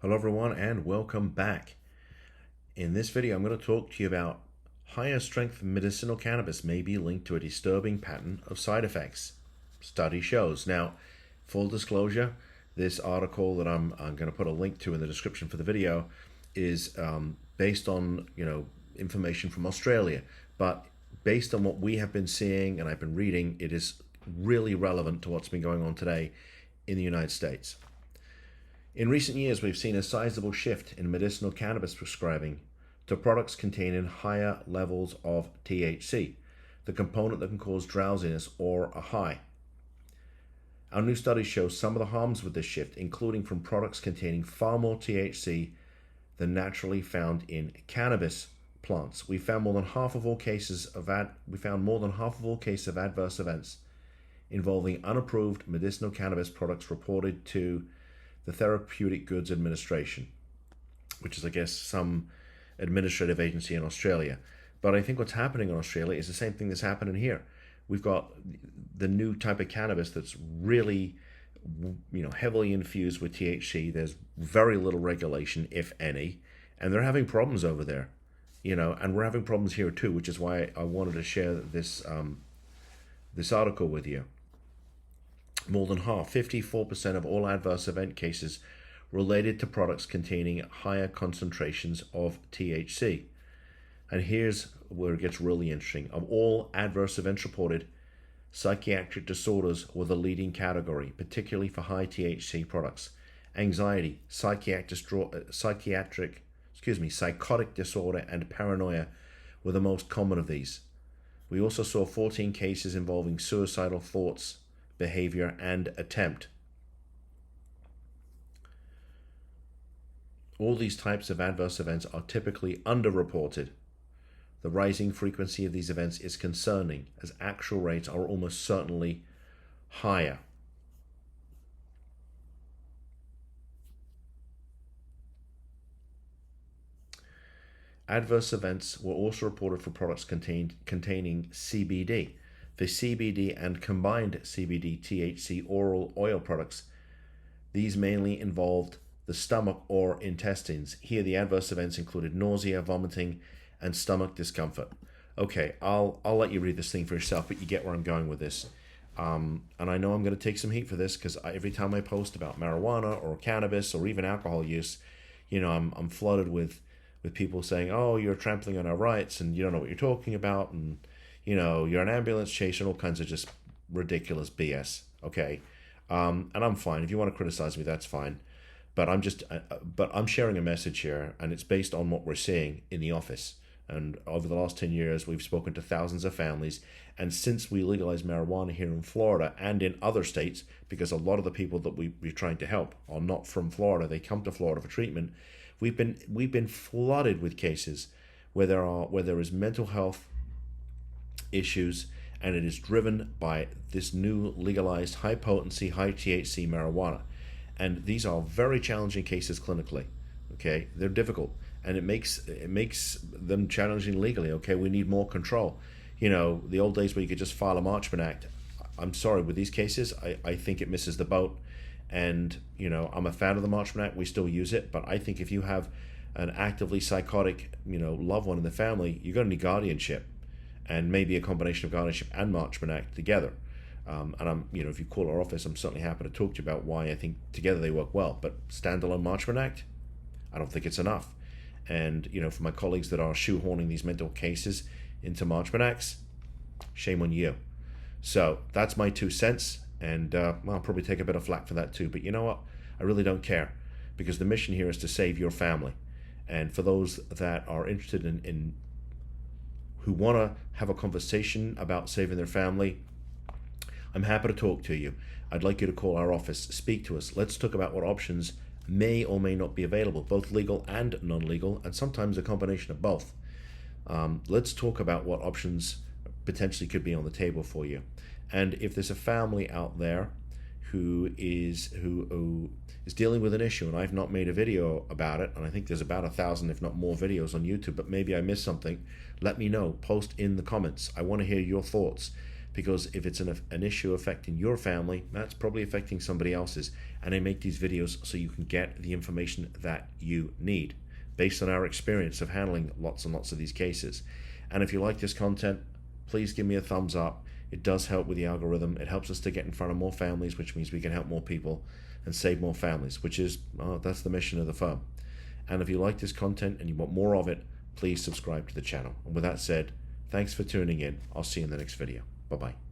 Hello everyone and welcome back. In this video I'm going to talk to you about higher strength medicinal cannabis may be linked to a disturbing pattern of side effects. Study shows. Now, full disclosure, this article that I'm going to put a link to in the description for the video is based on information from Australia, but based on what we have been seeing and I've been reading, it is really relevant to what's been going on today in the United States. In recent years, we've seen a sizable shift in medicinal cannabis prescribing to products containing higher levels of THC, the component that can cause drowsiness or a high. Our new studies show some of the harms with this shift, including from products containing far more THC than naturally found in cannabis plants. We found more than half of all cases of adverse events involving unapproved medicinal cannabis products reported to the Therapeutic Goods Administration, which is, I guess, some administrative agency in Australia. But I think what's happening in Australia is the same thing that's happening here. We've got the new type of cannabis that's really, heavily infused with THC. There's very little regulation, if any, and they're having problems over there, and we're having problems here too, which is why I wanted to share this article with you. More than half, 54% of all adverse event cases related to products containing higher concentrations of THC. And here's where it gets really interesting. Of all adverse events reported, psychiatric disorders were the leading category, particularly for high THC products. Anxiety, psychotic disorder, and paranoia were the most common of these. We also saw 14 cases involving suicidal thoughts, behavior, and attempt. All these types of adverse events are typically underreported. The rising frequency of these events is concerning, as actual rates are almost certainly higher. Adverse events were also reported for products containing CBD. The CBD and combined CBD THC oral oil products, these mainly involved the stomach or intestines. Here the adverse events included nausea, vomiting, and stomach discomfort. Okay, I'll let you read this thing for yourself, but you get where I'm going with this. And I know I'm going to take some heat for this because every time I post about marijuana or cannabis or even alcohol use, I'm flooded with people saying, "Oh, you're trampling on our rights and you don't know what you're talking about," and you're an ambulance chaser, and all kinds of just ridiculous BS. Okay, and I'm fine. If you want to criticize me, that's fine. But I'm sharing a message here, and it's based on what we're seeing in the office. And over the last 10 years, we've spoken to thousands of families. And since we legalized marijuana here in Florida and in other states, because a lot of the people that we're trying to help are not from Florida, they come to Florida for treatment. We've been flooded with cases where there is mental health issues, and it is driven by this new legalized high-potency, high-THC marijuana. And these are very challenging cases clinically. Okay, they're difficult, and it makes them challenging legally. Okay, we need more control. The old days where you could just file a Marchman Act. I'm sorry, with these cases, I think it misses the boat. And I'm a fan of the Marchman Act. We still use it, but I think if you have an actively psychotic loved one in the family, you're going to need guardianship. And maybe a combination of guardianship and Marchman Act together. And I'm, if you call our office, I'm certainly happy to talk to you about why I think together they work well. But standalone Marchman Act, I don't think it's enough. And, for my colleagues that are shoehorning these mental cases into Marchman Acts, shame on you. So that's my 2 cents. And I'll probably take a bit of flack for that too. But you know what? I really don't care. Because the mission here is to save your family. And for those that are interested in who want to have a conversation about saving their family, I'm happy to talk to you. I'd like you to call our office, speak to us. Let's talk about what options may or may not be available, both legal and non-legal, and sometimes a combination of both. Let's talk about what options potentially could be on the table for you. And if there's a family out there who is dealing with an issue, and I've not made a video about it, and I think there's about 1,000, if not more, videos on YouTube, but maybe I missed something, let me know. Post in the comments. I want to hear your thoughts. because if it's an issue affecting your family, that's probably affecting somebody else's. And I make these videos so you can get the information that you need based on our experience of handling lots and lots of these cases. And if you like this content, please give me a thumbs up. It does help with the algorithm. It helps us to get in front of more families, which means we can help more people and save more families, which is, that's the mission of the firm. And if you like this content and you want more of it, please subscribe to the channel. And with that said, thanks for tuning in. I'll see you in the next video. Bye-bye.